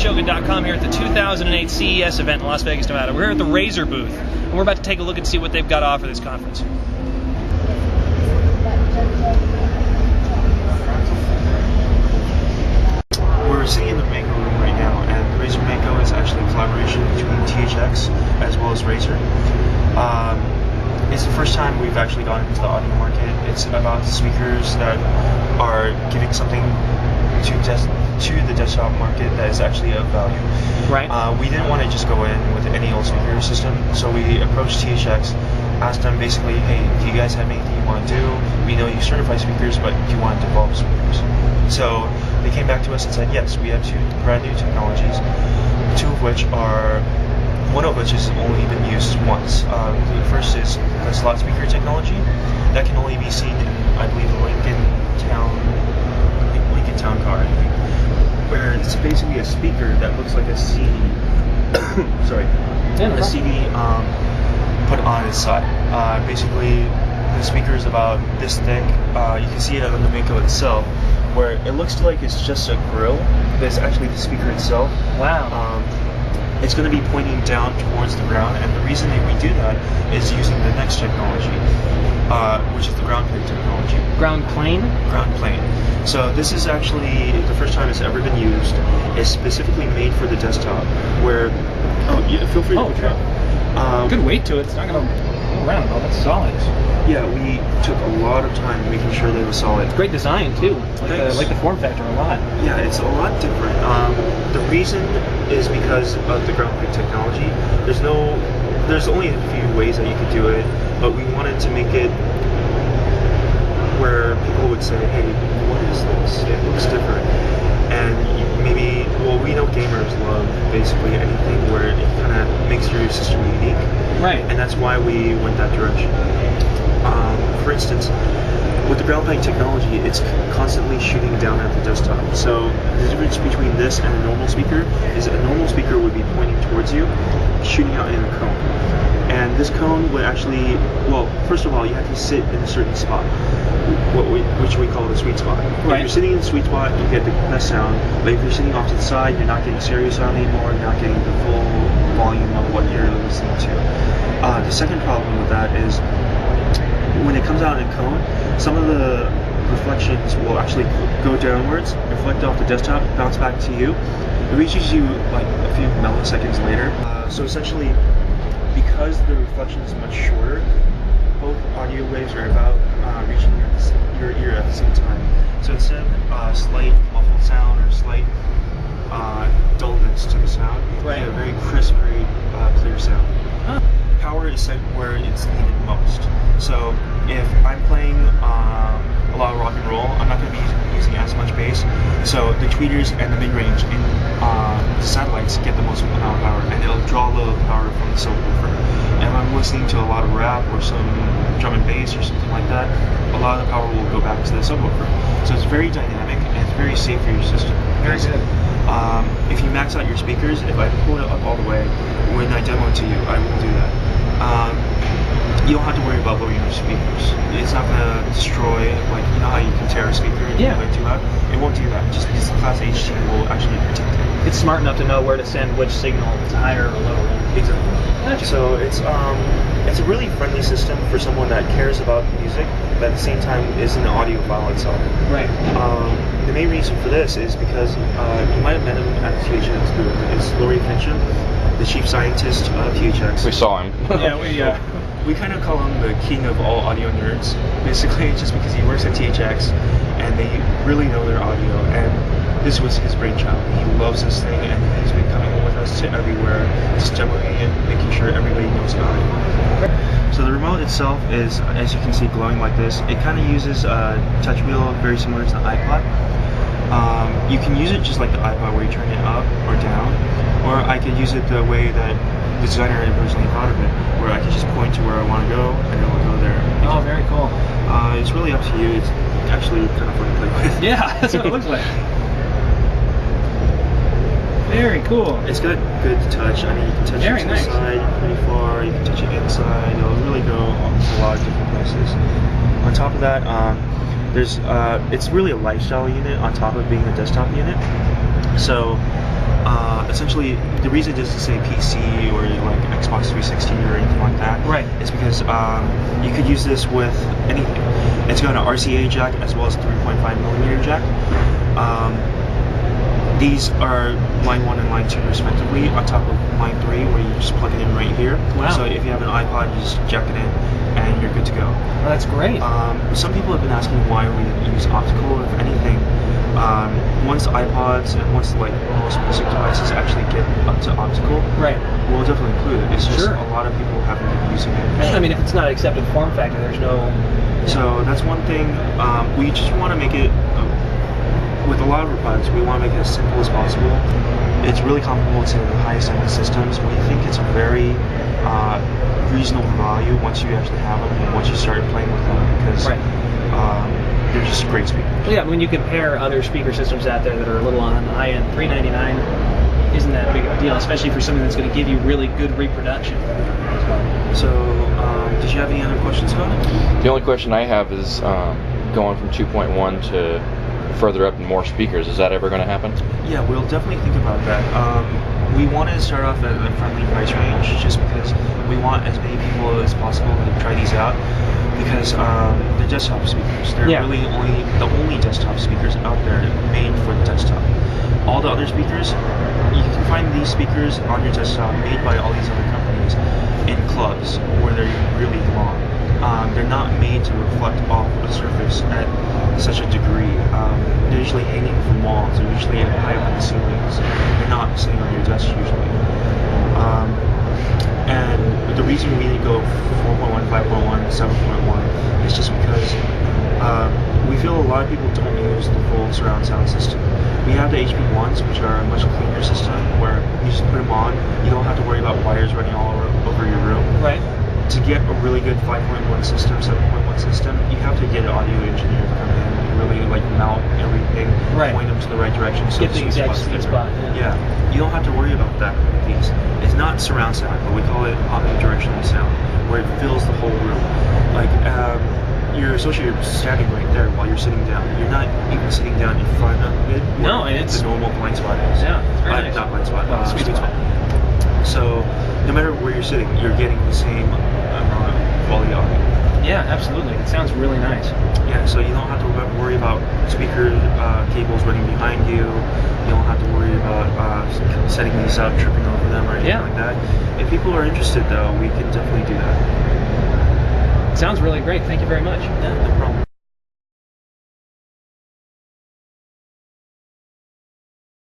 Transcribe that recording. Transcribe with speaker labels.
Speaker 1: Shogun.com here at the 2008 CES event in Las Vegas, Nevada. We're here at the Razer booth, and we're about to take a look and see what they've got to offer this conference.
Speaker 2: We're sitting in the Mako room right now, and the Razer Mako is actually a collaboration between THX as well as Razer. It's the first time we've actually gone into the audio market. It's about speakers that are giving something to the desktop market that is actually of value.
Speaker 1: Right.
Speaker 2: We didn't want to just go in with any old speaker system, so we approached THX, asked them basically, hey, do you guys have anything you want to do? We know you certify speakers, but do you want to develop speakers? So they came back to us and said, yes, we have two brand new technologies, one of which has only been used once. The first is the slot speaker technology that can only be seen in, I believe, the Lincoln Town car, I think, where it's basically a speaker that looks like a CD. Sorry, a CD put on its side. Basically, the speaker is about this thick. You can see it on the Mako itself, where it looks like it's just a grill, but it's actually the speaker itself.
Speaker 1: Wow.
Speaker 2: It's going to be pointing down towards the ground, and the reason that we do that is using the next technology, which is the ground plane technology.
Speaker 1: Ground plane?
Speaker 2: Ground plane. So this is actually the first time it's ever been used. It's specifically made for the desktop, where... Oh, yeah, feel free to pick it up.
Speaker 1: Good weight to it. It's not going to roll around. Oh, that's solid.
Speaker 2: Yeah, we took a lot of time making sure they were solid.
Speaker 1: It's great design, too. Like the form factor a lot.
Speaker 2: Yeah, it's a lot different. The reason is because of the ground plane technology. There's only a few ways that you could do it, but we wanted to make it where people would say, hey, what is this? It looks different. And maybe, well, we know gamers love basically anything where it kind of makes your system unique.
Speaker 1: Right.
Speaker 2: And that's why we went that direction. For instance, with the ground plane technology, it's constantly shooting down at the desktop. So the difference between this and a normal speaker is a normal speaker would be pointing towards you, shooting out in a cone. And this cone would actually, well, first of all, you have to sit in a certain spot, which we call the sweet spot.
Speaker 1: Right.
Speaker 2: If you're sitting in the sweet spot, you get the best sound. But if you're sitting off to the side, you're not getting stereo sound anymore. You're not getting the full volume of what you're listening to. The second problem with that is when it comes out in a cone, some of the reflections will actually go downwards, reflect off the desktop, bounce back to you. It reaches you like a few milliseconds later. So essentially, because the reflection is much shorter, both audio waves are about reaching your ear at the same time. So instead of slight muffled sound or slight dullness to the sound, you get a very crisp, very clear sound. Power is set where it's needed most. So if I'm playing a lot of rock and roll, I'm not going to be using as much bass. So the tweeters and the mid-range in the satellites get the most amount of power, and it'll draw a little power from the subwoofer. And if I'm listening to a lot of rap or some drum and bass or something like that, a lot of the power will go back to the subwoofer. So it's very dynamic and it's very safe for your system.
Speaker 1: Very good.
Speaker 2: If you max out your speakers, if I pull it up all the way, when I demo it to you, I will do that. You don't have to worry about blowing your speakers. It's not going to destroy, like, you know how you can tear a speaker and play too loud? It won't do that, just because the Class HT will actually protect it.
Speaker 1: It's smart enough to know where to send which signal, if it's higher or lower.
Speaker 2: Exactly.
Speaker 1: Gotcha.
Speaker 2: So it's a really friendly system for someone that cares about music, but at the same time is an audiophile itself.
Speaker 1: Right.
Speaker 2: The main reason for this is because you might have met him at the THX booth. It's Laurie Fincham, the chief scientist of THX.
Speaker 3: We saw him.
Speaker 2: We kind of call him the king of all audio nerds, basically, just because he works at THX and they really know their audio. And this was his brainchild. He loves this thing, and he's been coming with us to everywhere, just demoing it, making sure everybody knows about it. So the remote itself is, as you can see, glowing like this. It kind of uses a touch wheel very similar to the iPod. You can use it just like the iPod, where you turn it up or down, or I could use it the way that the designer originally thought of it, where I can just point to where I want to go and it will go there.
Speaker 1: Oh, very cool.
Speaker 2: It's really up to you. It's actually kind of fun to play with.
Speaker 1: Yeah, that's what it looks like. Very cool.
Speaker 2: It's got good touch. I mean, you can touch it to the side pretty far. You can touch it inside. It'll really go a lot of different places. On top of that, it's really a lifestyle unit on top of being a desktop unit. So essentially, the reason it doesn't say PC or like Xbox 360 or anything like that,
Speaker 1: Right.
Speaker 2: is because you could use this with anything. It's got an RCA jack as well as 3.5mm jack. These are line 1 and line 2 respectively, on top of line 3 where you just plug it in right here.
Speaker 1: Wow.
Speaker 2: So if you have an iPod, you just jack it in and you're good to go.
Speaker 1: Well, that's great.
Speaker 2: Some people have been asking why we use optical. If anything, once iPods and once like most music devices actually get up to optical,
Speaker 1: Right.
Speaker 2: we'll definitely include it. It's just
Speaker 1: Sure.
Speaker 2: a lot of people haven't been using it.
Speaker 1: I mean, if it's not accepted form factor, there's no.
Speaker 2: So that's one thing. We just want to make it. With a lot of our products, we want to make it as simple as possible. It's really comparable to the highest end systems. We think it's a very reasonable value once you actually have them and once you start playing with them, because they're just great speakers.
Speaker 1: Well, yeah, when you compare other speaker systems out there that are a little on the high end, $399 isn't that big of a deal, especially for something that's going to give you really good reproduction.
Speaker 2: So, did you have any other questions about it?
Speaker 3: The only question I have is going from 2.1 to further up and more speakers. Is that ever going to happen?
Speaker 2: Yeah, we'll definitely think about that. We wanted to start off at a friendly price range just because we want as many people as possible to try these out, because they're desktop speakers. They're really the only desktop speakers out there made for the desktop. All the other speakers, you can find these speakers on your desktop made by all these other companies in clubs where they're really long. They're not made to reflect off the surface at such a degree. They're usually hanging from walls. They're usually high up in the ceilings. They're not sitting on your desk usually. And the reason we go 4.1, 5.1, 7.1 is just because we feel a lot of people don't use the full surround sound system. We have the HP1s, which are a much cleaner system, where you just put them on. You don't have to worry about wires running all over your room.
Speaker 1: Right.
Speaker 2: To get a really good 5.1 system, 7.1 system, you have to get an audio engineer to come in and really like mount everything, point them to the right direction, so
Speaker 1: get the exact sweet spot.
Speaker 2: Yeah, you don't have to worry about that with these. It's not surround sound, but we call it omnidirectional sound, where it fills the whole room. Like you're standing right there while you're sitting down. You're not even sitting down in front of it.
Speaker 1: No, and it's
Speaker 2: the normal blind spot is.
Speaker 1: Yeah, it's very nice.
Speaker 2: Not blind spot.
Speaker 1: Sweet spot.
Speaker 2: So no matter where you're sitting, you're getting the same quality audio.
Speaker 1: Yeah, absolutely. It sounds really nice.
Speaker 2: Yeah, so you don't have to worry about speaker cables running behind you. You don't have to worry about setting these up, tripping over them, or anything like that. If people are interested, though, we can definitely do that.
Speaker 1: Sounds really great. Thank you very much.
Speaker 2: Yeah, no problem.